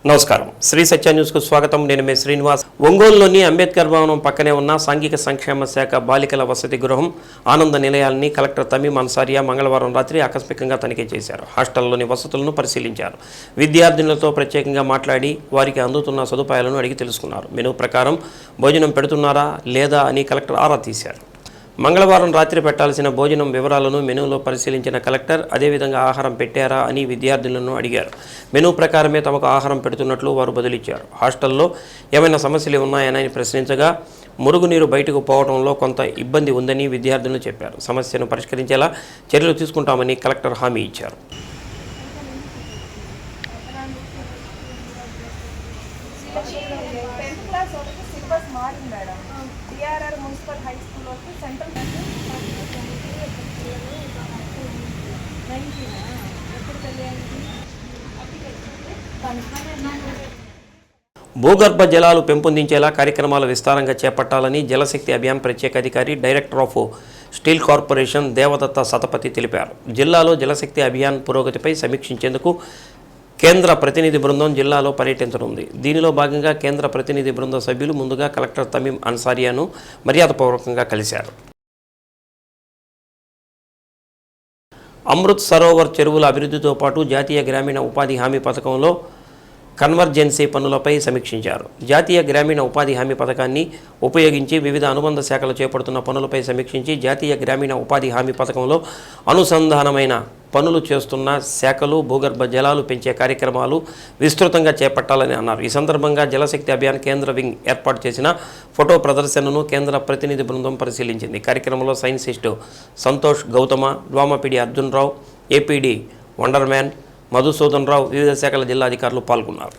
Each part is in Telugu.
నమస్కారం శ్రీ సత్య న్యూస్కు స్వాగతం. నేను మీ శ్రీనివాస్. ఒంగోలులోని అంబేద్కర్ భవనం పక్కనే ఉన్న సాంఘిక సంక్షేమ శాఖ బాలికల వసతి గృహం ఆనంద నిలయాల్ని కలెక్టర్ తమీం అన్సారియా మంగళవారం రాత్రి ఆకస్మికంగా తనిఖీ చేశారు. హాస్టల్లోని వసతులను పరిశీలించారు. విద్యార్థినులతో ప్రత్యేకంగా మాట్లాడి వారికి అందుతున్న సదుపాయాలను అడిగి తెలుసుకున్నారు. మెనూ ప్రకారం భోజనం పెడుతున్నారా లేదా అని కలెక్టర్ ఆరా తీశారు. మంగళవారం రాత్రి పెట్టాల్సిన భోజనం వివరాలను మెనూలో పరిశీలించిన కలెక్టర్ అదేవిధంగా ఆహారం పెట్టారా అని విద్యార్థులను అడిగారు. మెనూ ప్రకారమే తమకు ఆహారం పెడుతున్నట్లు వారు బదులిచ్చారు. హాస్టల్లో ఏమైనా సమస్యలు ఉన్నాయని ప్రశ్నించగా మురుగునీరు బయటకు పోవడంలో కొంత ఇబ్బంది ఉందని విద్యార్థులు చెప్పారు. సమస్యను పరిష్కరించేలా చర్యలు తీసుకుంటామని కలెక్టర్ హామీ ఇచ్చారు. భూగర్భ జలాలు పెంపొందించేలా కార్యక్రమాలు విస్తారంగా చేపట్టాలని జలశక్తి అభియాన్ ప్రత్యేక అధికారి director of steel corporation Devadatta Satapathy తెలిపారు. జిల్లాలో జలశక్తి అభియాన్ పురోగతిపై సమీక్షించేందుకు కేంద్ర ప్రతినిధి బృందం జిల్లాలో పర్యటించనుంది. దీనిలో భాగంగా కేంద్ర ప్రతినిధి బృంద సభ్యులు ముందుగా కలెక్టర్ తమీం అన్సారియాను మర్యాదపూర్వకంగా కలిశారు. అమృత్ సరోవర్ చెరువుల అభివృద్ధితో పాటు జాతీయ గ్రామీణ ఉపాధి హామీ పథకంలో కన్వర్జెన్సీ పనులపై సమీక్షించారు. జాతీయ గ్రామీణ ఉపాధి హామీ పథకాన్ని ఉపయోగించి వివిధ అనుబంధ శాఖలు చేపడుతున్న పనులపై సమీక్షించి జాతీయ గ్రామీణ ఉపాధి హామీ పథకంలో అనుసంధానమైన పనులు చేస్తున్న శాఖలు భూగర్భ జలాలు పెంచే కార్యక్రమాలు విస్తృతంగా చేపట్టాలని అన్నారు. ఈ సందర్భంగా జలశక్తి అభియాన్ కేంద్ర వింగ్ ఏర్పాటు చేసిన ఫోటో ప్రదర్శనను కేంద్ర ప్రతినిధి బృందం పరిశీలించింది. కార్యక్రమంలో సైంటిస్ట్ సంతోష్ గౌతమ, డ్వామపిడి అర్జున్ రావు, ఏపీడీ వండర్మ్యాన్ మధుసూదన్ రావు, వివిధ శాఖల జిల్లా అధికారులు పాల్గొన్నారు.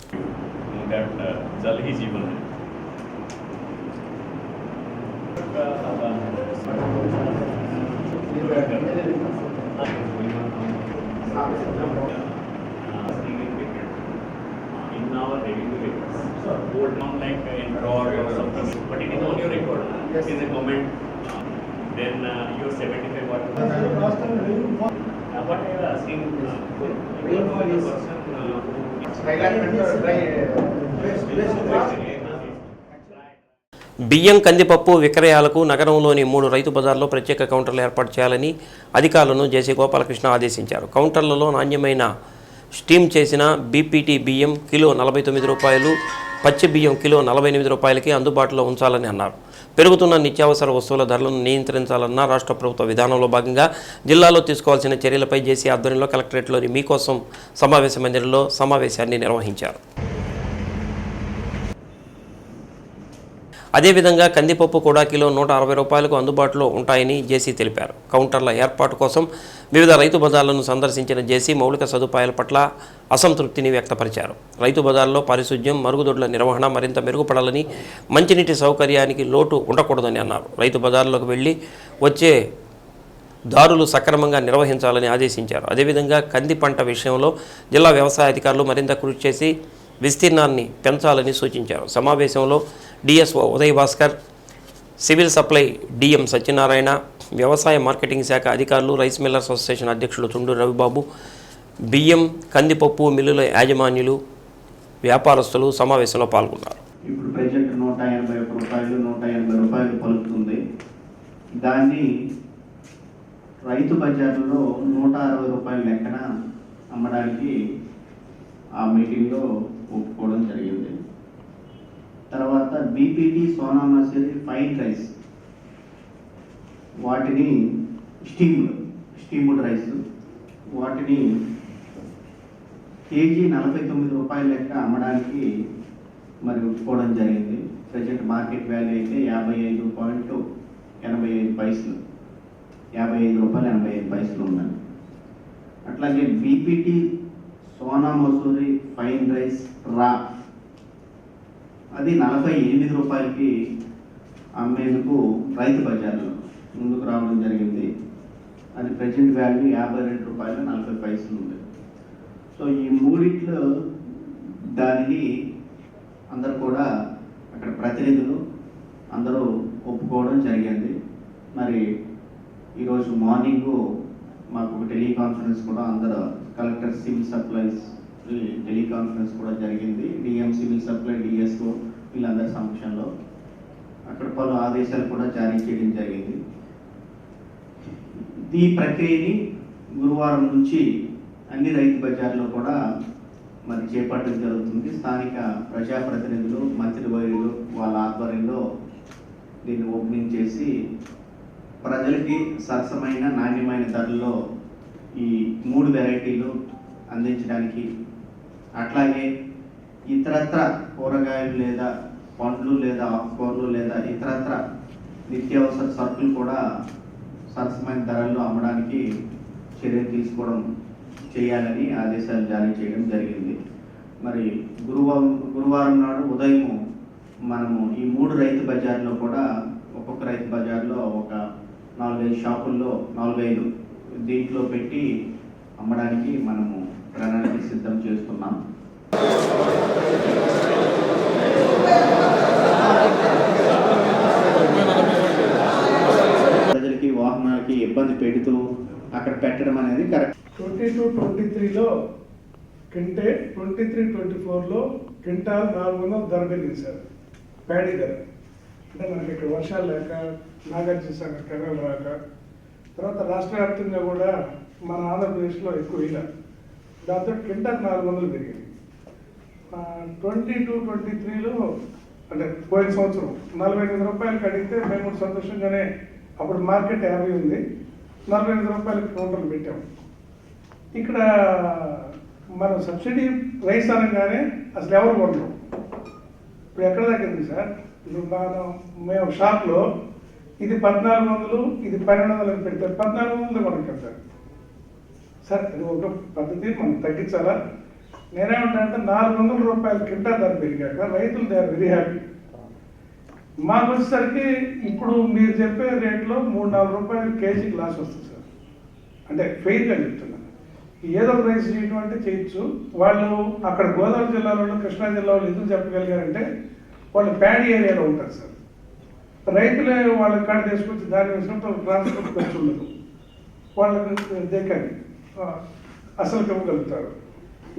బియ్యం కందిపప్పు విక్రయాలకు నగరంలోని 3 రైతు బజార్లో ప్రత్యేక కౌంటర్లు ఏర్పాటు చేయాలని అధికారులను జేసీ గోపాలకృష్ణ ఆదేశించారు. కౌంటర్లలో నాణ్యమైన స్టీమ్ చేసిన బీపీటీ బియ్యం కిలో 49 రూపాయలు, పచ్చి బియ్యం కిలో 48 రూపాయలకి అందుబాటులో ఉంచాలని అన్నారు. పెరుగుతున్న నిత్యావసర వస్తువుల ధరలను నియంత్రించాలన్న రాష్ట్ర ప్రభుత్వ విధానంలో భాగంగా జిల్లాలో తీసుకోవాల్సిన చర్యలపై జేసీ ఆధ్వర్యంలో కలెక్టరేట్లోని మీకోసం సమావేశ మందిరంలో సమావేశాన్ని నిర్వహించారు. అదేవిధంగా కందిపప్పు కూడా కిలో 160 రూపాయలకు అందుబాటులో ఉంటాయని జేసీ తెలిపారు. కౌంటర్ల ఏర్పాటు కోసం వివిధ రైతు బజార్లను సందర్శించిన జేసీ మౌలిక సదుపాయాల పట్ల అసంతృప్తిని వ్యక్తపరిచారు. రైతు బజార్లో పారిశుధ్యం, మరుగుదొడ్ల నిర్వహణ మరింత మెరుగుపడాలని, మంచినీటి సౌకర్యానికి లోటు ఉండకూడదని అన్నారు. రైతు బజార్లకు వెళ్ళి వచ్చే దారులు సక్రమంగా నిర్వహించాలని ఆదేశించారు. అదేవిధంగా కంది పంట విషయంలో జిల్లా వ్యవసాయ అధికారులు మరింత కృషి చేసి విస్తీర్ణాన్ని పెంచాలని సూచించారు. సమావేశంలో DSO Uday Bhaskar, civil supply DM Satyanarayana, వ్యవసాయ మార్కెటింగ్ శాఖ అధికారులు, రైస్ మిల్లర్స్ అసోసియేషన్ అధ్యక్షులు చుండూరు రవిబాబు, బియ్యం కందిపప్పు మిల్లుల యాజమాన్యులు, వ్యాపారస్తులు సమావేశంలో పాల్గొన్నారు. ఇప్పుడు ప్రెజెంట్ 181 రూపాయలు 180 రూపాయలు పలుకుతుంది. దాన్ని రైతు బజార్లో 160 రూపాయల లెక్కన అమ్మడానికి ఆ మీటింగ్లో ఒప్పుకోవడం జరిగింది. తర్వాత BPT Sona Masuri fine rice, వాటిని స్టీమ్డ్ రైస్, వాటిని కేజీ 49 రూపాయల లెక్క అమ్మడానికి మరి ఒప్పుకోవడం జరిగింది. ప్రజెంట్ మార్కెట్ వాల్యూ అయితే 55.85 పైసలు, 55 రూపాయలు 85 పైసలు ఉన్నాయి. అట్లాగే BPT Sona Masuri fine rice raw, అది 48 రూపాయలకి అమ్మేందుకు రైతు బజార్లో ముందుకు రావడం జరిగింది. అది ప్రెజెంట్ వాల్యూ 52 రూపాయలు 40 పైసలు ఉంది. సో ఈ మూడిట్లో దానిని అందరు కూడా అక్కడ ప్రతినిధులు అందరూ ఒప్పుకోవడం జరిగింది. మరి ఈరోజు మార్నింగ్ మాకు టెలికాన్ఫరెన్స్ కూడా అందరూ కలెక్టర్ సివిల్ సప్లైస్ టెలికాన్ఫరెన్స్ కూడా జరిగింది. ఇక్కడ పలు ఆదేశాలు కూడా జారీ చేయడం జరిగింది. ఈ ప్రక్రియని గురువారం నుంచి అన్ని రైతు బజార్లో కూడా మరి చేపట్టడం జరుగుతుంది. స్థానిక ప్రజాప్రతినిధులు, మంత్రివర్యులు వాళ్ళ ఆధ్వర్యంలో దీన్ని ఓపెనింగ్ చేసి ప్రజలకి సరసమైన నాణ్యమైన ధరల్లో ఈ 3 వెరైటీలు అందించడానికి, అట్లాగే ఇతరత్ర కూరగాయలు లేదా పండ్లు లేదా ఆకుకూరలు లేదా ఇతరత్ర నిత్యావసర సరుకులు కూడా సరసమైన ధరల్లో అమ్మడానికి చర్యలు తీసుకోవడం చేయాలని ఆదేశాలు జారీ చేయడం జరిగింది. మరి గురువారం నాడు ఉదయం మనము ఈ 3 రైతు బజార్లో కూడా ఒక్కొక్క రైతు బజార్లో ఒక 4-5 షాపుల్లో 4-5 దీంట్లో పెట్టి అమ్మడానికి మనము ప్రణాళిక సిద్ధం చేస్తున్నాం. ప్రజలకి వాహనాలకి ఇబ్బంది పెడుతూ అక్కడ పెట్టడం అనేది కరెక్ట్. 22-23లో కింటే 23-24లో క్వింటాల్ 400 ధర పెరిగింది సార్. ప్యాడీ ధర అంటే మనకి ఇక్కడ వర్షాలు లేక, నాగార్జున సాగర్ కెనాల్ రాక, తర్వాత రాష్ట్ర వ్యాప్తంగా కూడా మన ఆంధ్రప్రదేశ్లో ఎక్కువ ఇలా, దాంతో క్వింటాల్ 400 పెరిగింది. 22-23లో అంటే పోయిన సంవత్సరం 48 రూపాయలకి అడిగితే మేము సంతోషంగానే, అప్పుడు మార్కెట్ 50 ఉంది, 48 రూపాయలకి కౌంటర్లు పెట్టాం. ఇక్కడ మనం సబ్సిడీ రైస్ అనగానే అసలు ఎవరు కొనరు. ఇప్పుడు ఎక్కడ తగ్గింది సార్? ఇప్పుడు మేము షాప్లో ఇది 1400, ఇది 1200 పెడితే 1400 కొనక సార్. అది ఒక పద్ధతి, మనం తగ్గించాలా? నేనేమంటా 400 రూపాయల క్వింటా ధర పెరిగాక రైతులు దే ఆర్ వెరీ హ్యాపీ. మాకు వచ్చేసరికి ఇప్పుడు మీరు చెప్పే రేట్లో 3-4 రూపాయలు కేజీకి లాస్ వస్తుంది సార్. అంటే ఫెయిర్గా చెప్తున్నాను. ఏదో రైస్ చేయటం అంటే చేయొచ్చు. వాళ్ళు అక్కడ గోదావరి జిల్లా వాళ్ళు, కృష్ణా జిల్లా వాళ్ళు ఎందుకు చెప్పగలిగారంటే వాళ్ళు ప్యాడీ ఏరియాలో ఉంటారు సార్. రైతులే వాళ్ళ కాడ తీసుకొచ్చి దాని విషయంతో ట్రాన్స్పోర్ట్ ఖర్చు ఉండదు, వాళ్ళకి దేకాలి అసలు ఇవ్వగలుగుతారు.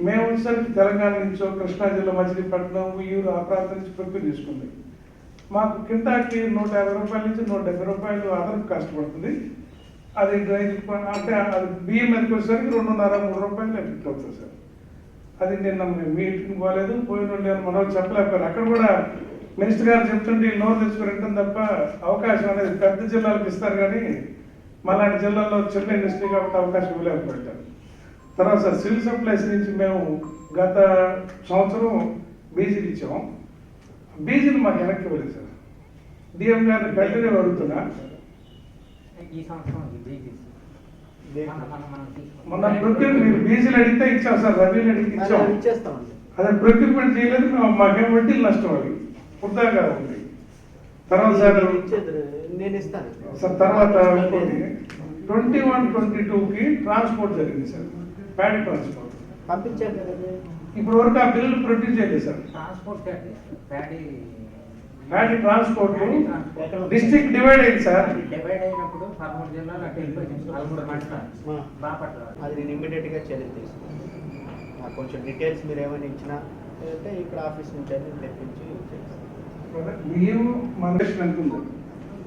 మేము వచ్చేసరికి తెలంగాణ నుంచో, కృష్ణా జిల్లా, మచిలీపట్నం, ఊరు ఆ ప్రాంతం నుంచి ప్రొక్యూర్ చేసుకుంది. మాకు కింటాకి 150 రూపాయల నుంచి 170 రూపాయలు అదనపు కష్టపడుతుంది. అది అంటే అది బియ్యం మీదకి వచ్చేసరికి 2.5-3 రూపాయలు ఎఫెక్ట్ అవుతుంది సార్. అది నిన్న మీటింగ్ పోలేదు, పోయిన వాళ్ళు మనం చెప్పలేకపోయారు. అక్కడ కూడా మినిస్టర్ గారు చెప్తుంటే నోరు తెచ్చుకుని తప్ప అవకాశం అనేది పెద్ద జిల్లాలకు ఇస్తారు, కానీ మళ్ళాంటి జిల్లాల్లో చిన్న ఇండస్ట్రీ కాబట్టి అవకాశం ఇవ్వలేకపోయారు. తర్వాత సార్ సివిల్ సప్లైస్ నుంచి మేము గత సంవత్సరం బీజీలు ఇచ్చాము. బీజీలు మాకు వెనక్కి ఇవ్వలేదు సార్. డిఎం గారిని కంటిన్యూ అడుగుతున్నా. మొన్న ప్రొక్యూర్ మీరు బీజీలు అడిగితే ఇచ్చాం సార్, రబీలు అడిగితే ఇచ్చాం. అదే ప్రొక్యూర్మెంట్ చేయలేదు, మాకేం వడ్డీలు నష్టం అది వృద్ధాగా ఉంది. తర్వాత సార్ నేను ఇస్తాను సార్. తర్వాత 21-22కి ట్రాన్స్పోర్ట్ జరిగింది సార్, ప్యాడీ ట్రాన్స్పోర్ట్ పంపించారు కదా. ఇప్పుడు వరకు ఆ బిల్లు ప్రొడ్యూస్ చేయలేదు sir. Paddy transport district divide అయింది సార్. డివైడ్ అయినప్పుడు 13 జిల్లాలు అటు వెళ్ళిపోయింది, 13 మండలాలు బాపట్ల. అది నేను ఇమ్మీడియట్గా చర్యలు తీసుకున్నాను. నాకు కొంచెం డీటెయిల్స్ మీరు ఏమైనా ఇచ్చినా అంటే ఇక్కడ ఆఫీస్ నుంచి అని తెప్పించి బియ్యం మన అనుకుంది.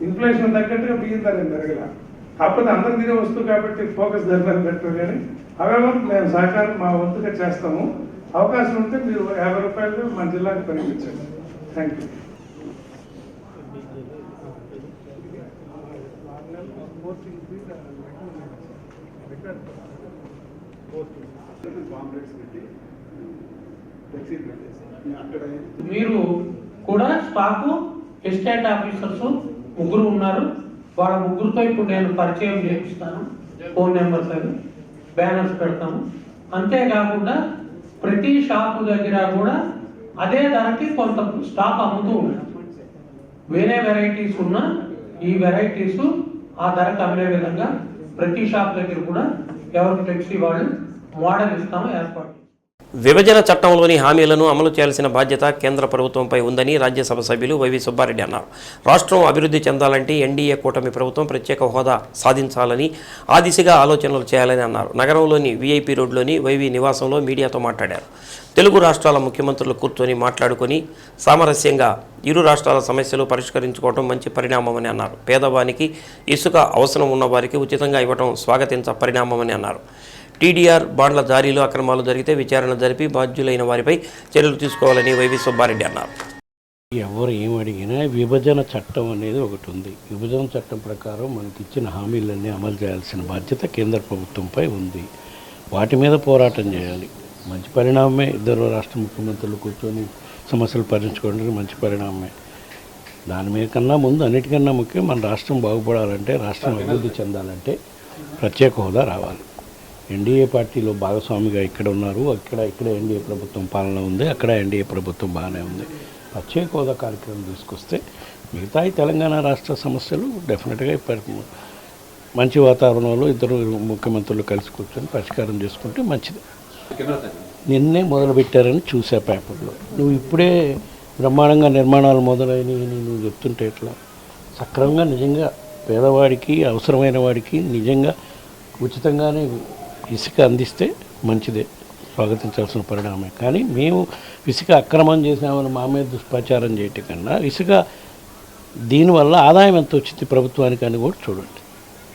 ఇన్ఫ్లేషన్ తగ్గట్టుగా బియ్యం ధర పెరగల, కాకపోతే అందరి మీద వస్తువు కాబట్టి ఫోకస్ ధరలు పెట్టరు. కానీ అవే మేము సహకారం మా వంతుగా చేస్తాము. అవకాశం ఉంటే మీరు 50 రూపాయలు మా జిల్లాకి పరిగణించండి. Thank you. మీరు కూడా స్టాకు ఎస్టేట్ ఆఫీసర్స్ 3 ఉన్నారు. వాళ్ళ 3తో ఇప్పుడు నేను పరిచయం చేపిస్తాను. ఫోన్ నెంబర్స్ అవి బ్యానర్స్ పెడతాము. అంతేకాకుండా ప్రతి షాపు దగ్గర కూడా అదే ధరకి కొంత స్టాక్ అమ్ముతూ ఉంటాం. వేరే వెరైటీస్ ఉన్న ఈ వెరైటీస్ ఆ ధరకు అమ్మే విధంగా ప్రతి షాప్ దగ్గర కూడా ఎవరికి ఫ్లెక్సీ వాళ్ళు మోడల్ ఇస్తాము ఏర్పాటు. విభజన చట్టంలోని హామీలను అమలు చేయాల్సిన బాధ్యత కేంద్ర ప్రభుత్వంపై ఉందని రాజ్యసభ సభ్యులు వైవి సుబ్బారెడ్డి అన్నారు. రాష్ట్రం అభివృద్ధి చెందాలంటే ఎన్డీఏ కూటమి ప్రభుత్వం ప్రత్యేక హోదా సాధించాలని, ఆ దిశగా ఆలోచనలు చేయాలని అన్నారు. నగరంలోని వీఐపీ రోడ్లోని వైవి నివాసంలో మీడియాతో మాట్లాడారు. తెలుగు రాష్ట్రాల ముఖ్యమంత్రులు కూర్చొని మాట్లాడుకొని సామరస్యంగా ఇరు రాష్ట్రాల సమస్యలు పరిష్కరించుకోవడం మంచి పరిణామమని అన్నారు. పేదవానికి ఇసుక అవసరం ఉన్న వారికి ఉచితంగా ఇవ్వడం స్వాగతించ పరిణామమని అన్నారు. టీడీఆర్ బాండ్ల జారీలో అక్రమాలు జరిగితే విచారణ జరిపి బాధ్యులైన వారిపై చర్యలు తీసుకోవాలని వైవి సుబ్బారెడ్డి అన్నారు. ఎవరు ఏం అడిగినా విభజన చట్టం అనేది ఒకటి ఉంది. విభజన చట్టం ప్రకారం మనకి ఇచ్చిన హామీలన్నీ అమలు చేయాల్సిన బాధ్యత కేంద్ర ప్రభుత్వంపై ఉంది. వాటి మీద పోరాటం చేయాలి. మంచి పరిణామమే. ఇద్దరు రాష్ట్ర ముఖ్యమంత్రులు కూర్చొని సమస్యలు పరిష్కరించుకోవడానికి మంచి పరిణామమే. దాని మీద కన్నా ముందు అన్నిటికన్నా ముఖ్యం మన రాష్ట్రం బాగుపడాలంటే, రాష్ట్రం అభివృద్ధి చెందాలంటే ప్రత్యేక హోదా రావాలి. ఎన్డీఏ పార్టీలో భాగస్వామిగా ఇక్కడ ఉన్నారు. ఇక్కడ ఎన్డీఏ ప్రభుత్వం పాలన ఉంది, అక్కడ ఎన్డీఏ ప్రభుత్వం బాగానే ఉంది. ప్రత్యేక హోదా కార్యక్రమం తీసుకొస్తే మిగతా తెలంగాణ రాష్ట్ర సమస్యలు డెఫినెట్గా మంచి వాతావరణంలో ఇద్దరు ముఖ్యమంత్రులు కలిసి కూర్చొని పరిష్కారం చేసుకుంటే మంచిది. నిన్నే మొదలుపెట్టారని చూసా పేపర్లో. నువ్వు ఇప్పుడే బ్రహ్మాండంగా నిర్మాణాలు మొదలైనవి నువ్వు చెప్తుంటే ఎట్లా? సక్రమంగా నిజంగా పేదవాడికి, అవసరమైన వాడికి నిజంగా ఉచితంగానే ఇసుక అందిస్తే మంచిదే, స్వాగతించాల్సిన పరిణామమే. కానీ మేము ఇసుక అక్రమం చేసామని మా మీద దుష్ప్రచారం చేయటం కన్నా ఇసుక దీనివల్ల ఆదాయం ఎంత వచ్చింది ప్రభుత్వానికి అని కూడా చూడండి.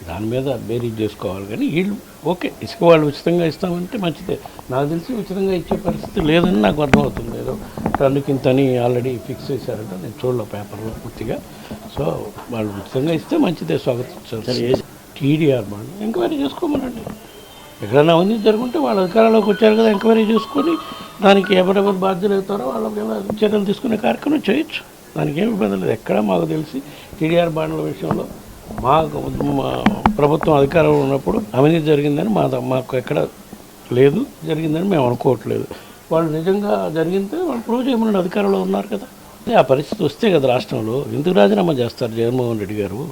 దాని మీద బేరీజ్ చేసుకోవాలి. కానీ వీళ్ళు ఓకే ఇసుక వాళ్ళు ఉచితంగా ఇస్తామంటే మంచిదే. నాకు తెలిసి ఉచితంగా ఇచ్చే పరిస్థితి లేదని నాకు అర్థమవుతుంది. ఏదో టన్నుకింతని ఆల్రెడీ ఫిక్స్ చేశారంట, నేను చూడలే పేపర్లో పూర్తిగా. సో వాళ్ళు ఉచితంగా ఇస్తే మంచిదే, స్వాగతించాలి. టీడీఆర్ బాండ్ ఎంక్వైరీ చేసుకోమనండి. ఎక్కడైనా అవినీతి జరుగుంటే వాళ్ళ అధికారంలోకి వచ్చారు కదా, ఎంక్వైరీ చేసుకొని దానికి ఎవరెవరు బాధ్యులు అవుతారో వాళ్ళ చర్యలు తీసుకునే కార్యక్రమం చేయొచ్చు. దానికి ఏమి ఇబ్బంది లేదు. ఎక్కడ మాకు తెలిసి టీడీఆర్ బాండ్ల విషయంలో మా ప్రభుత్వం అధికారంలో ఉన్నప్పుడు అవినీతి జరిగిందని మాకు ఎక్కడ లేదు, జరిగిందని మేము అనుకోవట్లేదు. వాళ్ళు నిజంగా జరిగితే వాళ్ళు ప్రూవ్ చేయమని అధికారంలో ఉన్నారు కదా. ఆ పరిస్థితి వస్తే కదా రాష్ట్రంలో ఎందుకు రాజీనామా చేస్తారు జగన్మోహన్ రెడ్డి గారు?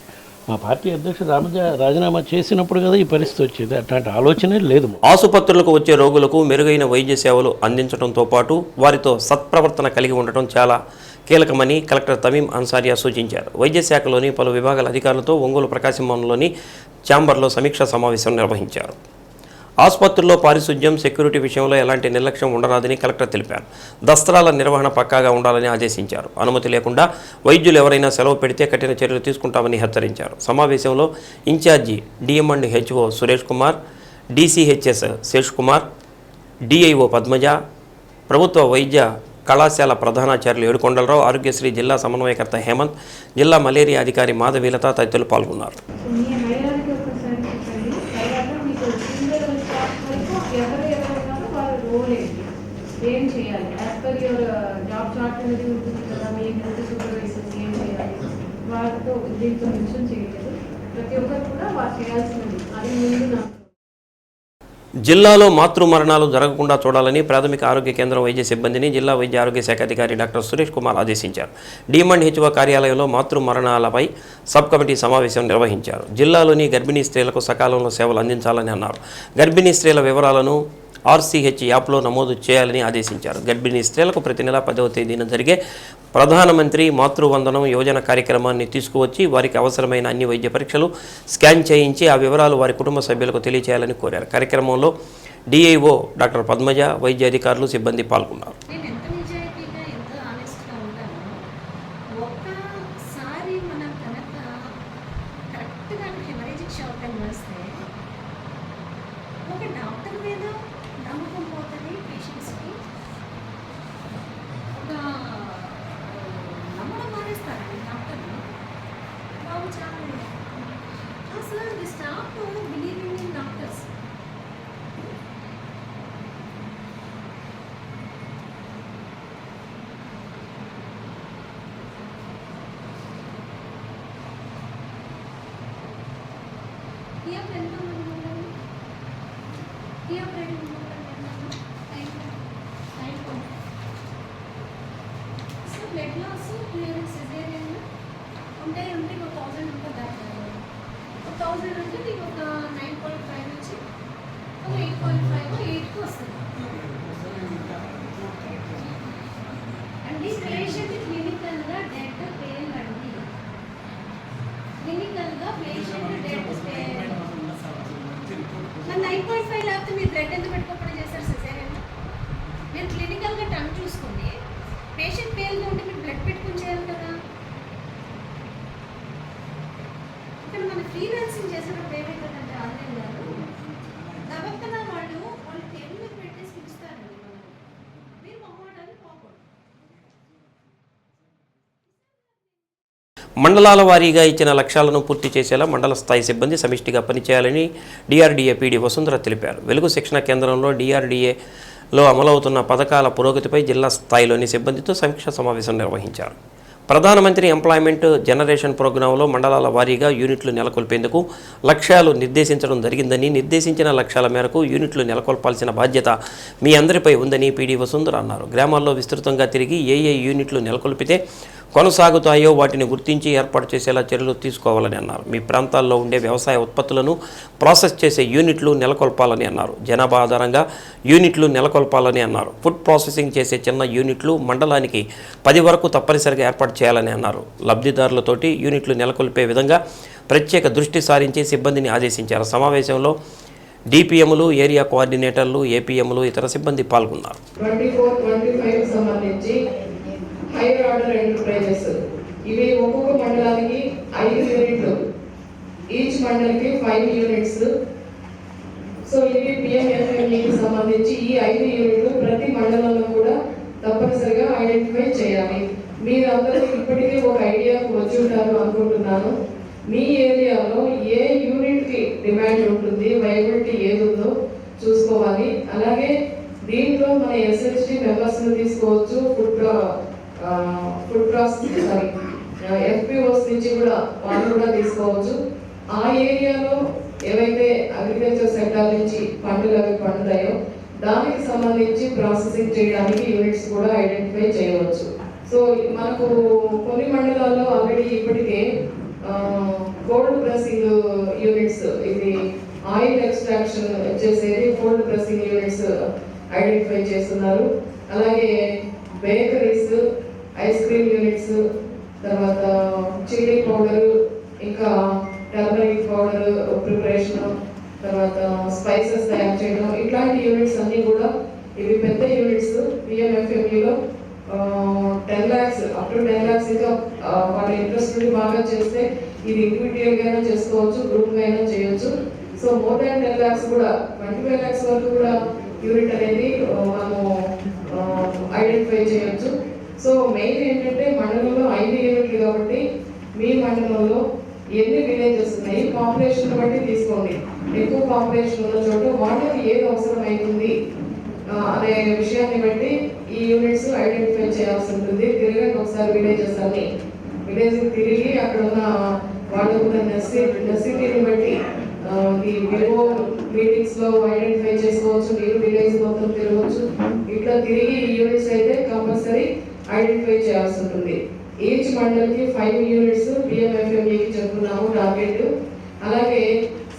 మా పార్టీ అధ్యక్షుడు రాజీనామా చేసినప్పుడు కదా ఈ పరిస్థితి వచ్చేది. అట్లాంటి ఆలోచనే లేదు. ఆసుపత్రులకు వచ్చే రోగులకు మెరుగైన వైద్య సేవలు అందించడంతో పాటు వారితో సత్ప్రవర్తన కలిగి ఉండటం చాలా కీలకమని కలెక్టర్ తమీం అన్సారియా సూచించారు. వైద్య శాఖలోని పలు విభాగాల అధికారులతో ఒంగోలు ప్రకాశం భవన్లోని ఛాంబర్లో సమీక్షా సమావేశం నిర్వహించారు. ఆసుపత్రుల్లో పారిశుధ్యం, సెక్యూరిటీ విషయంలో ఎలాంటి నిర్లక్ష్యం ఉండరాదని కలెక్టర్ తెలిపారు. దస్త్రాల నిర్వహణ పక్కాగా ఉండాలని ఆదేశించారు. అనుమతి లేకుండా వైద్యులు ఎవరైనా సెలవు పెడితే కఠిన చర్యలు తీసుకుంటామని హెచ్చరించారు. సమావేశంలో incharge DMHO Suresh Kumar, DCHS Shesh Kumar, DIO Padmaja, ప్రభుత్వ వైద్య కళాశాల ప్రధానాచార్యులు ఏడుకొండలరావు, ఆరోగ్యశ్రీ జిల్లా సమన్వయకర్త హేమంత్, జిల్లా మలేరియా అధికారి మాధవీలత తదితరులు పాల్గొన్నారు. ఏం చేయాలి as per your job chart అనేది ఉంటుంది కదా, మీ డ్యూటీ సూపర్వైజర్స్ ఏం చేయాలి, వారితో దీంతో మెన్షన్ చేయలేదు. ప్రతి ఒక్కరు కూడా వారు చేయాల్సింది అది ముందు నాకు. జిల్లాలో మాతృ మరణాలు జరగకుండా చూడాలని ప్రాథమిక ఆరోగ్య కేంద్రం వైద్య సిబ్బందిని జిల్లా వైద్య ఆరోగ్య శాఖ అధికారి డాక్టర్ సురేష్ కుమార్ ఆదేశించారు. డిఎం&హెచ్ఓ కార్యాలయంలో మాతృ మరణాలపై సబ్ కమిటీ సమావేశం నిర్వహించారు. జిల్లాలోని గర్భిణీ స్త్రీలకు సకాలంలో సేవలు అందించాలని అన్నారు. గర్భిణీ స్త్రీల వివరాలను ఆర్సీహెచ్ యాప్లో నమోదు చేయాలని ఆదేశించారు. గర్భిణీ స్త్రీలకు ప్రతి నెల 10వ తేదీన జరిగే ప్రధానమంత్రి మాతృవందనం యోజన కార్యక్రమాన్ని తీసుకువచ్చి వారికి అవసరమైన అన్ని వైద్య పరీక్షలు స్కాన్ చేయించి ఆ వివరాలు వారి కుటుంబ సభ్యులకు తెలియచేయాలని కోరారు. కార్యక్రమంలో డిఐఓ డాక్టర్ పద్మజ, వైద్య అధికారులు, సిబ్బంది పాల్గొన్నారు. బ్లడ్ లాస్ క్లియరెన్స్ సిజేరియన్ ఉంటే 1000 ఉంటుంది. 1000 అంటే నీకు ఒక 9.5 నుంచి 8.5 8కి వస్తుంది. అండి పేషెంట్ క్లినికల్గా డెడ్ పేల్ అండి. క్లినికల్గా పేషెంట్ డెడ్ పేల్. మరి 9.5 లేకపోతే మీరు బ్లడ్ ఎందుకు పెట్టుకోకుండా చేశారు సిజేరియన్? మీరు క్లినికల్గా టంగ్ చూసుకుని పేషెంట్ పేల్గా ఉంటే మీరు బ్లడ్ పెట్టుకుని చేయాలి కదా. ఇక్కడ మన ఫ్రీ నర్సింగ్ చేసేటప్పుడు ఏమైతుందంటే ఆన్లైన్ గారు దవక్కన వాళ్ళు టెన్లు పెట్టేసి పిలుస్తారండి. మనం మీరు మొహమాటాన్ని పోకూడదు. మండలాల వారీగా ఇచ్చిన లక్ష్యాలను పూర్తి చేసేలా మండల స్థాయి సిబ్బంది సమిష్టిగా పనిచేయాలని డిఆర్డీఏ పీడీ వసుంధర తెలిపారు. వెలుగు శిక్షణ కేంద్రంలో డిఆర్డీఏలో అమలవుతున్న పథకాల పురోగతిపై జిల్లా స్థాయిలోని సిబ్బందితో సమీక్షా సమావేశం నిర్వహించారు. ప్రధానమంత్రి ఎంప్లాయ్మెంట్ జనరేషన్ ప్రోగ్రాంలో మండలాల వారీగా యూనిట్లు నెలకొల్పేందుకు లక్ష్యాలు నిర్దేశించడం జరిగిందని, నిర్దేశించిన లక్ష్యాల మేరకు యూనిట్లు నెలకొల్పాల్సిన బాధ్యత మీ అందరిపై ఉందని పీడీ వసుంధర అన్నారు. గ్రామాల్లో విస్తృతంగా తిరిగి ఏ యూనిట్లు నెలకొల్పితే కొనసాగుతాయో వాటిని గుర్తించి ఏర్పాటు చేసేలా చర్యలు తీసుకోవాలని అన్నారు. మీ ప్రాంతాల్లో ఉండే వ్యవసాయ ఉత్పత్తులను ప్రాసెస్ చేసే యూనిట్లు నెలకొల్పాలని అన్నారు. జనాభా ఆధారంగా యూనిట్లు నెలకొల్పాలని అన్నారు. ఫుడ్ ప్రాసెసింగ్ చేసే చిన్న యూనిట్లు మండలానికి 10 వరకు తప్పనిసరిగా ఏర్పాటు చేయాలని అన్నారు. లబ్ధిదారులతోటి యూనిట్లు నెలకొల్పే విధంగా ప్రత్యేక దృష్టి సారించి సిబ్బందిని ఆదేశించారు. సమావేశంలో డిపిఎంలు, ఏరియా కోఆర్డినేటర్లు, ఏపీఎంలు, ఇతర సిబ్బంది పాల్గొన్నారు. 24-25 సంబంధించి హైయర్ ఆర్డర్ ఎంటర్ప్రైజెస్ ఇవి ఒక్కొక్క మండలానికి 5 యూనిట్లు, ఈచ్ మండలికి 5 యూనిట్స్. సో ఇవి పిఎంఎఫ్ఎంఈకి సంబంధించి ఈ 5 యూనిట్లు ప్రతి మండలంలో కూడా తప్పనిసరిగా ఐడెంటిఫై చేయాలి. మీరందరూ ఇప్పటికీ ఒక ఐడియా వచ్చి ఉంటారు అనుకుంటున్నాను. మీ ఏరియాలో ఏ యూనిట్కి డిమాండ్ ఉంటుంది, వైబిలిటీ ఏది ఉందో చూసుకోవాలి. అలాగే దీంట్లో మన ఎస్హెచ్డి మెంబర్స్ని తీసుకోవచ్చు, ఫుడ్ ప్రాసెస్ ఎఫ్పిఓస్ నుంచి కూడా వాళ్ళు కూడా తీసుకోవచ్చు. ఆ ఏరియాలో ఏవైతే అగ్రికల్చర్ సెక్టార్ నుంచి పంటలు అవి పండుతాయో దానికి సంబంధించి ప్రాసెసింగ్ చేయడానికి యూనిట్స్ కూడా ఐడెంటిఫై చేయవచ్చు. సో మనకు కొన్ని మండలాల్లో ఆల్రెడీ ఇప్పటికే కోల్డ్ ప్రెసింగ్ యూనిట్స్, ఇది ఆయిల్ ఎక్స్ట్రాక్షన్ చేసేది కోల్డ్ ప్రెసింగ్ యూనిట్స్ ఐడెంటిఫై చేస్తున్నారు. అలాగే బేకరీస్, ఐస్ క్రీమ్ యూనిట్స్, తర్వాత చిల్లీ పౌడర్, ఇంకా టర్మరిక్ పౌడర్ ప్రిపరేషన్, తర్వాత స్పైసెస్ తయారు చేయడం, ఇట్లాంటి యూనిట్స్ అన్నీ కూడా ఇవి పెద్ద యూనిట్స్. పిఎంఎఫ్ఎంఈలో 10 lakhs అప్ టు 10 lakhs ఇంకా వాళ్ళ ఇంట్రెస్ట్ నుండి బాగా చేస్తే ఇది ఇండివిజువల్గా అయినా చేసుకోవచ్చు, గ్రూప్గా అయినా చేయొచ్చు. సో మోర్ దాన్ 10 lakhs కూడా 25 lakhs వరకు కూడా యూనిట్ అనేది మనము ఐడెంటిఫై చేయొచ్చు. సో మెయిన్ ఏంటంటే మండలంలో 5 యూనిట్లు కాబట్టి మీ మండలంలో ఎన్ని విలేజెస్ ఉన్నాయి, పాపులేషన్ బట్టి తీసుకోండి. ఎక్కువ పాపులేషన్ ఉన్న చోట వాళ్ళకి ఏది అవసరం అవుతుంది అనే విషయాన్ని బట్టి ఈ యూనిట్స్ ఐడెంటిఫై చేయాల్సి ఉంటుంది. తిరగండి ఒకసారి విలేజెస్ అన్ని, విలేజ్ తిరిగి అక్కడ ఉన్న వాళ్ళకు ఉన్న నెసిటీని బట్టి ఈ వివో మీటింగ్స్ లో ఐడెంటిఫై చేసుకోవచ్చు. మీరు విలేజ్ మొత్తం తిరగవచ్చు. ఇట్లా తిరిగి ఈ యూనిట్స్ అయితే కంపల్సరీ ఐడెంటిఫై చేయాల్సి ఉంటుంది. ఈచ్ మండల్కి 5 యూనిట్స్ పిఎంఎఫ్ఎంఈకి చెప్తున్నాము టార్గెట్. అలాగే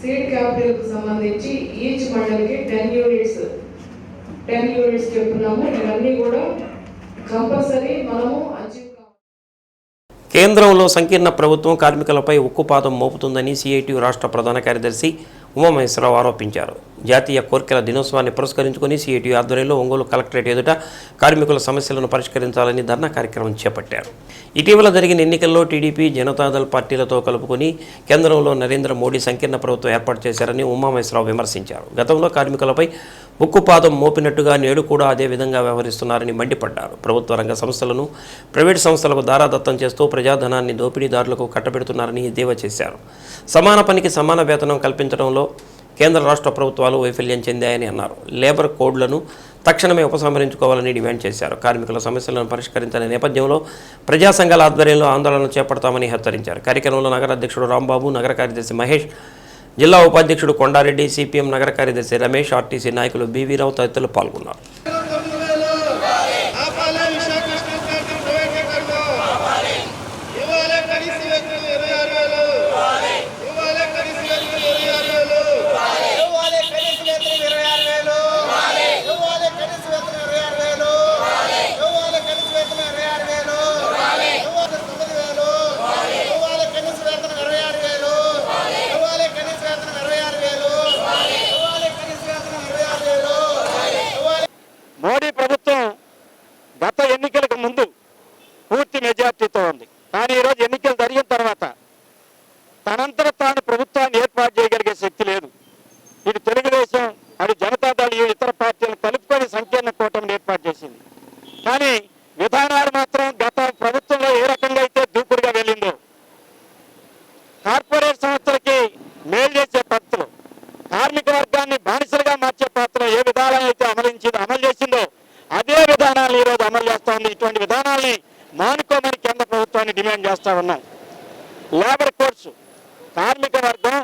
సీడ్ క్యాపిటల్కి సంబంధించి ఈచ్ మండల్కి 10 యూనిట్స్ చెప్తున్నాము. ఇవన్నీ కూడా కంపల్సరీ మనము అచీవ్ కావాలి. కేంద్రంలో సంకీర్ణ ప్రభుత్వం కార్మికులపై ఉక్కుపాదం మోపుతుందని సిఐటియు రాష్ట్ర ప్రధాన కార్యదర్శి ఉమామహేశ్వరరావు ఆరోపించారు. జాతీయ కోర్కెల దినోత్సవాన్ని పురస్కరించుకుని సిఐటియు ఆధ్వర్యంలో ఒంగోలు కలెక్టరేట్ ఎదుట కార్మికుల సమస్యలను పరిష్కరించాలని ధర్నా కార్యక్రమం చేపట్టారు. ఇటీవల జరిగిన ఎన్నికల్లో టీడీపీ, జనతాదళ్ పార్టీలతో కలుపుకొని కేంద్రంలో నరేంద్ర మోడీ సంకీర్ణ ప్రభుత్వం ఏర్పాటు చేశారని ఉమామహేశ్వరరావు విమర్శించారు. గతంలో కార్మికులపై ఉక్కుపాదం మోపినట్టుగా నేడు కూడా అదే విధంగా వ్యవహరిస్తున్నారని మండిపడ్డారు. ప్రభుత్వ రంగ సంస్థలను ప్రైవేటు సంస్థలకు దారాదత్తం చేస్తూ ప్రజాధనాన్ని దోపిడీదారులకు కట్టబెడుతున్నారని ఎద్దేవా చేశారు. సమాన పనికి సమాన వేతనం కల్పించడంలో కేంద్ర రాష్ట్ర ప్రభుత్వాలు వైఫల్యం చెందాయని అన్నారు. లేబర్ కోడ్లను తక్షణమే ఉపసంహరించుకోవాలని డిమాండ్ చేశారు. కార్మికుల సమస్యలను పరిష్కరించిన నేపథ్యంలో ప్రజా సంఘాల ఆధ్వర్యంలో ఆందోళన చేపడతామని హెచ్చరించారు. కార్యక్రమంలో నగర అధ్యక్షుడు రాంబాబు, నగర కార్యదర్శి మహేష్, జిల్లా ఉపాధ్యక్షుడు కొండారెడ్డి, సిపిఎం నగర కార్యదర్శి రమేష్, ఆర్టీసీ నాయకులు బీవీరావు తదితరులు పాల్గొన్నారు. విధానాలు మాత్రం గత ప్రభుత్వంలో ఏ రకంగా అయితే దూకుడుగా వెళ్ళిందో, కార్పొరేట్ సంస్థలకి మేలు చేసే పద్ధతులు, కార్మిక వర్గాన్ని బానిసలుగా మార్చే పద్ధతులు ఏ విధానం అయితే అమలు చేసిందో అదే విధానాలను ఈరోజు అమలు చేస్తా ఉంది. ఇటువంటి విధానాల్ని మానుకోమని కేంద్ర ప్రభుత్వాన్ని డిమాండ్ చేస్తా ఉన్నాం. లేబర్ కోడ్స్, కార్మిక వర్గం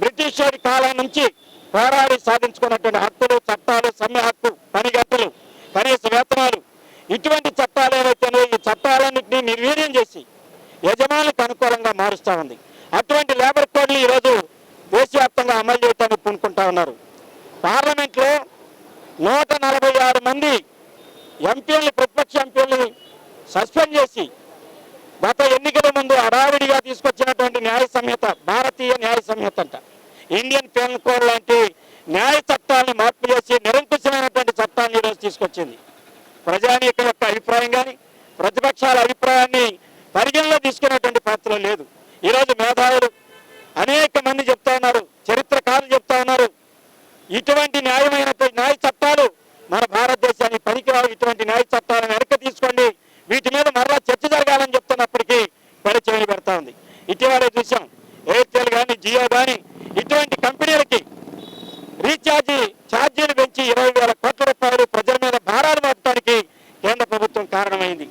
బ్రిటిష్ వారి కాలం నుంచి పోరాడి సాధించుకున్నటువంటి హక్కులు, చట్టాలు, సమ్మె హక్కు, పని గంటలు, కనీస వేతనాలు, ఇటువంటి చట్టాలు ఏవైతేనో ఈ చట్టాలన్నింటినీ నిర్వీర్యం చేసి యజమానులకు అనుకూలంగా మారుస్తూ ఉంది. అటువంటి లేబర్ కోడ్లు ఈరోజు దేశవ్యాప్తంగా అమలు చేయడానికి పూనుకుంటా ఉన్నారు. పార్లమెంట్లో 146 మంది ఎంపీలని, ప్రతిపక్ష ఎంపీలని సస్పెండ్ చేసి గత ఎన్నికల ముందు హడావిడిగా తీసుకొచ్చినటువంటి న్యాయ సంహిత, భారతీయ న్యాయ సంహిత అంట, ఇండియన్ పెనల్ కోడ్ లాంటి న్యాయ చట్టాలను మార్పు చేసి నిరంకుశమైనటువంటి చట్టాన్ని ఈరోజు తీసుకొచ్చింది. ప్రజానీకం యొక్క అభిప్రాయం కానీ ప్రతిపక్షాల అభిప్రాయాన్ని పరిగణలో తీసుకునేటువంటి పాత్ర లేదు. ఈరోజు మేధావులు అనేక మంది చెప్తా ఉన్నారు, చరిత్రకారులు చెప్తా ఉన్నారు, ఇటువంటి న్యాయ చట్టాలు మన భారతదేశానికి పనికిరావు, ఇటువంటి న్యాయ చట్టాలను వెనక్కి తీసుకోండి, వీటి మీద మరలా చర్చ జరగాలని చెప్తున్నప్పటికీ పరిచయం పెడతా ఉంది. ఇటీవలే చూసాం, ఎయిర్టెల్ కానీ, జియో కానీ ఇటువంటి కంపెనీలకి ఛార్జీలు పెంచి 20,000 కోట్ల రూపాయలు ప్రజల మీద భారాలు మోపడానికి కేంద్ర ప్రభుత్వం కారణమైంది.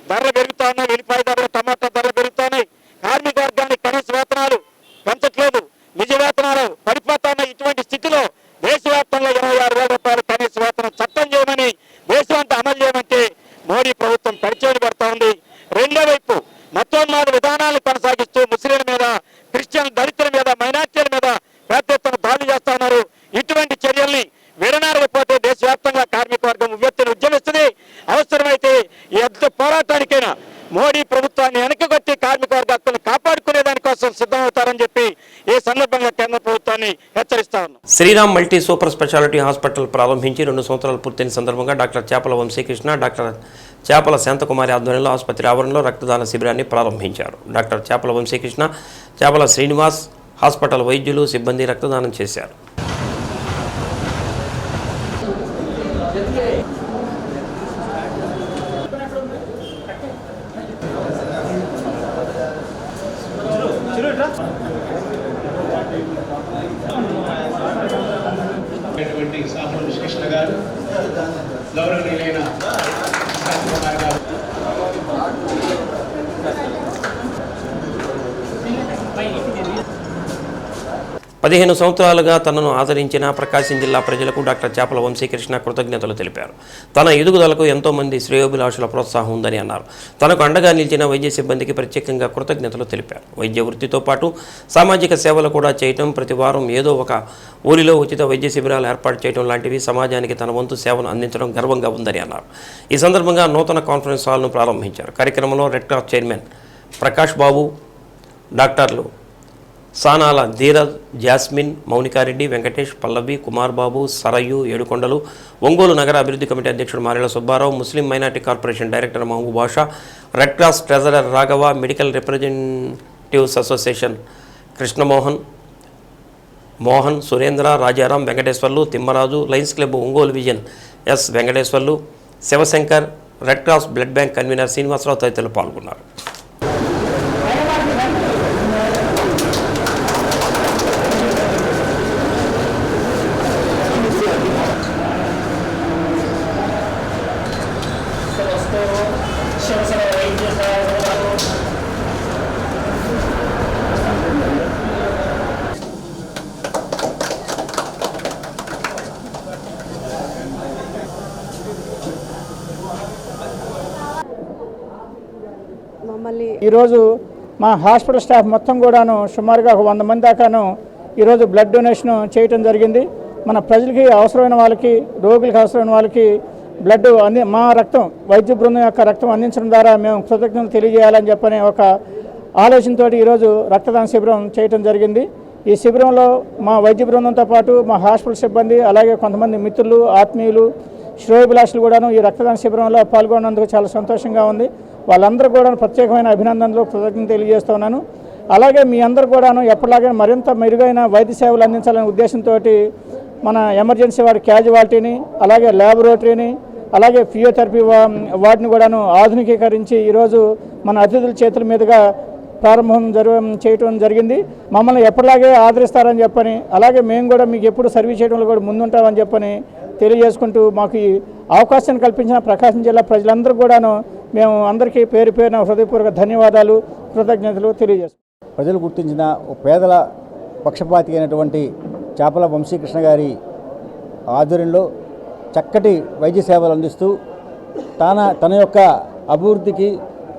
ధరలు పెరుగుతా ఉన్నాయి, వెల్లిపాయ ధరలు, టమాటా ధరలు పెరుగుతున్నాయి, కార్మిక వర్గానికి కనీస వేతనాలు పెంచట్లేదు, నిజ వేతనాలు పడిపోతా ఉన్నాయి. ఇటువంటి స్థితిలో దేశవ్యాప్తంగా 26,000 రూపాయలు కనీస వేతనం చట్టం చేయమని, దేశమంతా అమలు చేయమంటే మోడీ ప్రభుత్వం పరిచయం పెడతా ఉంది. రెండో వైపు మతోన్మాద విధానాలను కొనసాగిస్తూ ముస్లింల మీద, క్రిస్టియన్, దళితుల మీద, మైనార్టీల మీద పెద్ద ఎత్తున దాడులు చేస్తా ఉన్నారు. ఇటువంటి చర్యల్ని విడనాడకపోతే దేశవ్యాప్తంగా కార్మిక వర్గం ఉవ్వెత్తున ఉద్యమిస్తుంది. అవసరమైతే ఈ యుద్ధ పోరాటానికైనా మోడీ ప్రభుత్వాన్ని వెనకగొట్టి కార్మిక వర్గ హక్కులను కాపాడుకునే దానికోసం సిద్ధమవుతారని చెప్పి ఈ సందర్భంగా కేంద్ర ప్రభుత్వాన్ని హెచ్చరిస్తా ఉన్నాం. Sriram multi super speciality hospital ప్రారంభించి 2 సంవత్సరాలు పూర్తయిన సందర్భంగా డాక్టర్ చేపల వంశీకృష్ణ, డాక్టర్ చేపల శాంతకుమారి ఆధ్వర్యంలో ఆసుపత్రి ఆవరణలో రక్తదాన శిబిరాన్ని ప్రారంభించారు. డాక్టర్ చేపల వంశీకృష్ణ, చేపల శ్రీనివాస్ హాస్పిటల్ వైద్యులు, సిబ్బంది రక్తదానం చేశారు. కృష్ణ గారు, గౌరవనీయులైన శాంతకుమారి గారు, 15 సంవత్సరాలుగా తనను ఆదరించిన ప్రకాశం జిల్లా ప్రజలకు డాక్టర్ చేపల వంశీకృష్ణ కృతజ్ఞతలు తెలిపారు. తన ఎదుగుదలకు ఎంతోమంది శ్రేయోభిలాషుల ప్రోత్సాహం ఉందని అన్నారు. తనకు అండగా నిలిచిన వైద్య సిబ్బందికి ప్రత్యేకంగా కృతజ్ఞతలు తెలిపారు. వైద్య వృత్తితో పాటు సామాజిక సేవలు కూడా చేయటం, ప్రతి వారం ఏదో ఒక ఊరిలో ఉచిత వైద్య శిబిరాలు ఏర్పాటు చేయడం లాంటివి సమాజానికి తన వంతు సేవను అందించడం గర్వంగా ఉందని అన్నారు. ఈ సందర్భంగా నూతన కాన్ఫరెన్స్ హాల్ను ప్రారంభించారు. కార్యక్రమంలో red cross chairman Prakash Babu, డాక్టర్లు సానాల ధీరజ్, జాస్మిన్, మౌనికారెడ్డి, వెంకటేష్, పల్లవి, కుమార్ బాబు, సరయు, ఏడుకొండలు, ఒంగోలు నగర అభివృద్ధి కమిటీ అధ్యక్షుడు Marela Subbarao, Muslim minority corporation director Mahaboob Basha, red cross treasurer Raghava, medical representatives association Krishnamohan, Mohan, Surendra, Rajaram, Venkateswarlu, Thimmaraju, lions club Ongole vision S Venkateswarlu, Shivashankar, red cross blood bank convener Srinivasarao తదితరులు పాల్గొన్నారు. ఈరోజు మా హాస్పిటల్ స్టాఫ్ మొత్తం కూడాను సుమారుగా 100 మంది దాకాను ఈరోజు బ్లడ్ డొనేషన్ చేయటం జరిగింది. మన ప్రజలకి అవసరమైన వాళ్ళకి, రోగులకు అవసరమైన వాళ్ళకి బ్లడ్ మా రక్తం, వైద్య బృందం యొక్క రక్తం అందించడం ద్వారా మేము కృతజ్ఞతలు తెలియజేయాలని చెప్పని ఒక ఆలోచనతో ఈరోజు రక్తదాన శిబిరం చేయటం జరిగింది. ఈ శిబిరంలో మా వైద్య బృందంతో పాటు మా హాస్పిటల్ సిబ్బంది, అలాగే కొంతమంది మిత్రులు, ఆత్మీయులు, శ్రేయోభిలాషులు కూడాను ఈ రక్తదాన శిబిరంలో పాల్గొన్నందుకు చాలా సంతోషంగా ఉంది. వాళ్ళందరూ కూడా ప్రత్యేకమైన అభినందనలు, కృతజ్ఞతలు తెలియజేస్తున్నాను. అలాగే మీ అందరూ కూడాను ఎప్పటిలాగే మరింత మెరుగైన వైద్య సేవలు అందించాలనే ఉద్దేశంతో మన ఎమర్జెన్సీ వారి క్యాజువాలిటీని, అలాగే ల్యాబొరేటరీని, అలాగే ఫిజియోథెరపీ వార్డుని కూడాను ఆధునికీకరించి ఈరోజు మన అతిథుల చేతుల మీదుగా ప్రారంభం చేయటం జరిగింది. మమ్మల్ని ఎప్పటిలాగే ఆదరిస్తారని చెప్పని, అలాగే మేము కూడా మీకు ఎప్పుడు సర్వీస్ చేయడంలో కూడా ముందుంటామని చెప్పని తెలియజేసుకుంటూ మాకు ఈ అవకాశాన్ని కల్పించిన ప్రకాశం జిల్లా ప్రజలందరూ కూడాను మేము అందరికీ పేరు పేరున హృదయపూర్వక ధన్యవాదాలు, కృతజ్ఞతలు తెలియజేస్తాం. ప్రజలు గుర్తించిన పేదల పక్షపాతి అయినటువంటి చాపల వంశీకృష్ణ గారి ఆధ్వర్యంలో చక్కటి వైద్య సేవలు అందిస్తూ తన యొక్క అభివృద్ధికి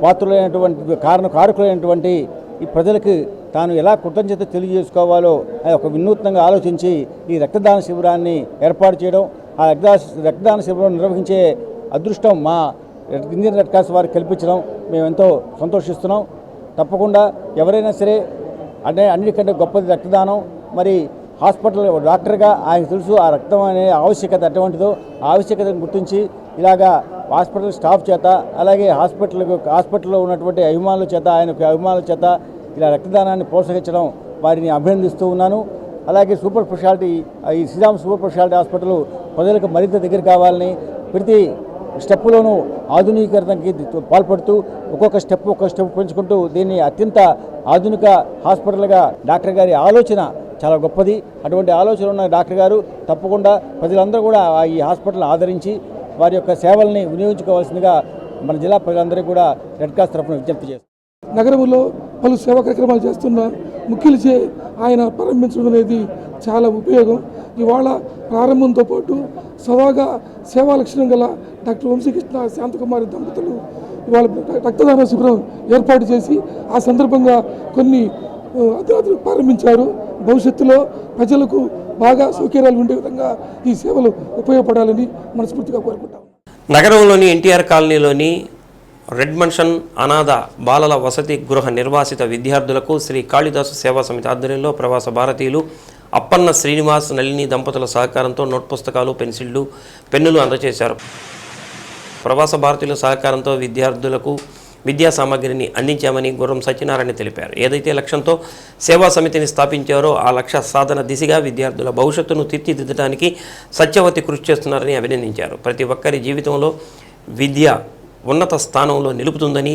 పాత్రులైనటువంటి కారకులైనటువంటి ఈ ప్రజలకు తాను ఎలా కృతజ్ఞత తెలియజేసుకోవాలో ఒక వినూత్నంగా ఆలోచించి ఈ రక్తదాన శిబిరాన్ని ఏర్పాటు చేయడం, ఆ రక్తదాన శిబిరం నిర్వహించే అదృష్టం మా ఇండియన్ రెడ్ క్రాస్ వారికి కల్పించడం మేము ఎంతో సంతోషిస్తున్నాం. తప్పకుండా ఎవరైనా సరే అన్నిటికంటే గొప్పది రక్తదానం. మరి హాస్పిటల్ డాక్టర్గా ఆయనకు తెలుసు ఆ రక్తం అనే ఆవశ్యకత ఎటువంటిదో ఆ ఆవశ్యకతను గుర్తించి ఇలాగా హాస్పిటల్ స్టాఫ్ చేత, అలాగే హాస్పిటల్లో ఉన్నటువంటి అభిమానుల చేత, ఆయనకు అభిమానుల చేత ఇలా రక్తదానాన్ని ప్రోత్సహించడం వారిని అభినందిస్తూ ఉన్నాను. అలాగే సూపర్ స్పెషాలిటీ ఈ శ్రీరామ్ సూపర్ స్పెషాలిటీ హాస్పిటల్ ప్రజలకు మరింత దగ్గర కావాలని ప్రతి స్టెప్పులోనూ ఆధునీకరణకి పాల్పడుతూ ఒక్కొక్క స్టెప్ పెంచుకుంటూ దీన్ని అత్యంత ఆధునిక హాస్పిటల్గా డాక్టర్ గారి ఆలోచన చాలా గొప్పది. అటువంటి ఆలోచన ఉన్న డాక్టర్ గారు తప్పకుండా ప్రజలందరూ కూడా ఈ హాస్పిటల్ని ఆదరించి వారి యొక్క సేవల్ని వినియోగించుకోవాల్సిందిగా మన జిల్లా ప్రజలందరికీ కూడా రెడ్ క్రాస్ తరఫున విజ్ఞప్తి చేస్తారు. నగరంలో పలు సేవా కార్యక్రమాలు చేస్తున్న ముఖ్యులచే ఆయన ప్రారంభించడం అనేది చాలా ఉపయోగం. ఇవాళ ప్రారంభంతో పాటు సదాగా సేవా లక్షణం గల డాక్టర్ వంశీకృష్ణ శాంతకుమారి దంపతులు ఇవాళ రక్తదాన శిబిరం ఏర్పాటు చేసి ఆ సందర్భంగా కొన్ని అర్ధరాత్రులు ప్రారంభించారు. భవిష్యత్తులో ప్రజలకు బాగా సౌకర్యాలు ఉండే విధంగా ఈ సేవలు ఉపయోగపడాలని మనస్ఫూర్తిగా కోరుకుంటాం. నగరంలోని ఎన్టీఆర్ కాలనీలోని రెడ్ మన్షన్ అనాథ బాలల వసతి గృహ నిర్వాసిత విద్యార్థులకు శ్రీ కాళిదాసు సేవా సమితి ఆధ్వర్యంలో ప్రవాస భారతీయులు అప్పన్న శ్రీనివాస్ నళిని దంపతుల సహకారంతో నోట్ పుస్తకాలు, పెన్సిళ్లు, పెన్నులు అందజేశారు. ప్రవాస భారతీయుల సహకారంతో విద్యార్థులకు విద్యా సామగ్రిని అందించామని గుర్రం సత్యనారాయణ తెలిపారు. ఏదైతే లక్ష్యంతో సేవా సమితిని స్థాపించారో ఆ లక్ష్య సాధన దిశగా విద్యార్థుల భవిష్యత్తును తీర్చిదిద్దడానికి సత్యవతి కృషి చేస్తున్నారని అభినందించారు. ప్రతి ఒక్కరి జీవితంలో విద్య ఉన్నత స్థానంలో నిలుపుతుందని,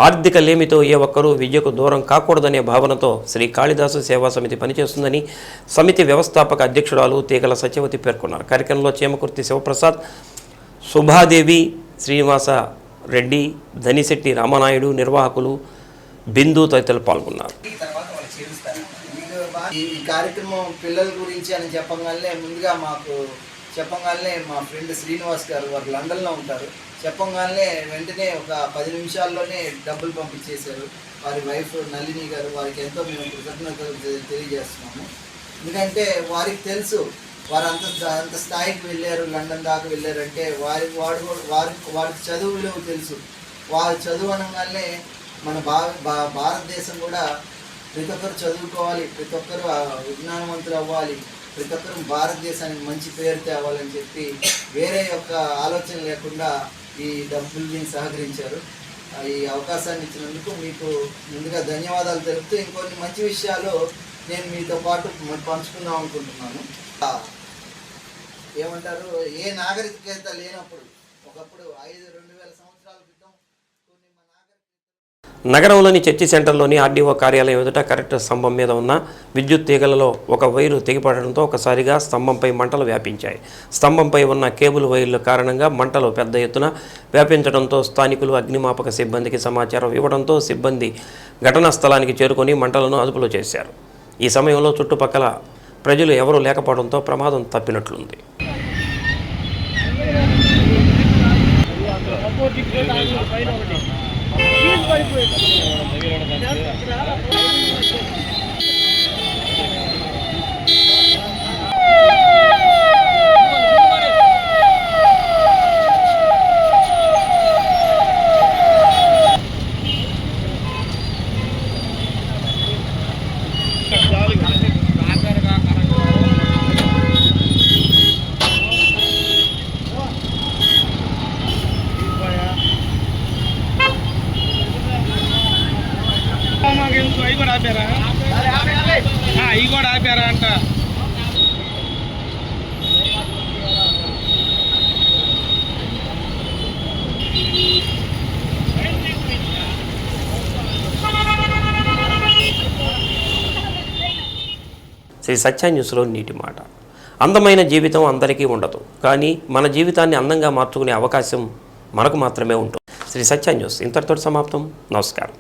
ఆర్థిక లేమితో ఏ ఒక్కరూ విద్యకు దూరం కాకూడదనే భావనతో శ్రీ కాళిదాసు సేవా సమితి పనిచేస్తుందని సమితి వ్యవస్థాపక అధ్యక్షురాలు తీగల సత్యవతి పేర్కొన్నారు. కార్యక్రమంలో చేమకుర్తి శివప్రసాద్, శుభాదేవి, శ్రీనివాస రెడ్డి, ధనిశెట్టి రామనాయుడు, నిర్వాహకులు బిందు తదితరులు పాల్గొన్నారు. ఈ కార్యక్రమం పిల్లల గురించి అని ముందుగా మాకు చెప్పగానే మా ఫ్రెండ్ శ్రీనివాస్ గారు వారు లండన్లో ఉంటారు. చెప్పగానే వెంటనే ఒక 10 నిమిషాల్లోనే డబ్బులు పంపించేశారు. వారి వైఫ్ నళిని గారు, వారికి ఎంతో మేము కృతజ్ఞతలు తెలియజేస్తున్నాము. ఎందుకంటే వారికి తెలుసు వారు అంత స్థాయికి వెళ్ళారు, లండన్ దాకా వెళ్ళారంటే వారికి చదువు విలువ తెలుసు. వారు చదువు అనగానే మన భారతదేశం కూడా ప్రతి ఒక్కరు చదువుకోవాలి, ప్రతి ఒక్కరు విజ్ఞానవంతులు అవ్వాలి, ప్రతి ఒక్కరు భారతదేశానికి మంచి పేరు తేవాలని చెప్పి వేరే యొక్క ఆలోచన లేకుండా ఈ డబ్బుల్ని సహకరించారు. ఈ అవకాశాన్ని ఇచ్చినందుకు మీకు ముందుగా ధన్యవాదాలు తెలుపుతూ ఇంకొన్ని మంచి విషయాలు నేను మీతో పాటు పంచుకుందాం అనుకుంటున్నాను. ఏమంటారు, ఏ నాగరికత లేనప్పుడు ఒకప్పుడు 2000 సంవత్సరాల క్రితం నగరంలోని చర్చి సెంటర్లోని ఆర్డీఓ కార్యాలయం ఎదుట కరెంటు స్తంభం మీద ఉన్న విద్యుత్ తీగలలో ఒక వైరు తెగిపడడంతో ఒకసారిగా స్తంభంపై మంటలు వ్యాపించాయి. స్తంభంపై ఉన్న కేబుల్ వైర్ల కారణంగా మంటలు పెద్ద ఎత్తున వ్యాపించడంతో స్థానికులు అగ్నిమాపక సిబ్బందికి సమాచారం ఇవ్వడంతో సిబ్బంది ఘటనా స్థలానికి చేరుకొని మంటలను అదుపులో చేశారు. ఈ సమయంలో చుట్టుపక్కల ప్రజలు ఎవరూ లేకపోవడంతో ప్రమాదం తప్పినట్లుంది. అవి కూడా ఆపారా అంట. శ్రీ సత్య న్యూస్లో నీటి మాట. అందమైన జీవితం అందరికీ ఉండదు, కానీ మన జీవితాన్ని అందంగా మార్చుకునే అవకాశం మనకు మాత్రమే ఉంటుంది. శ్రీ సత్య న్యూస్ ఇంతటితో సమాప్తం. నమస్కారం.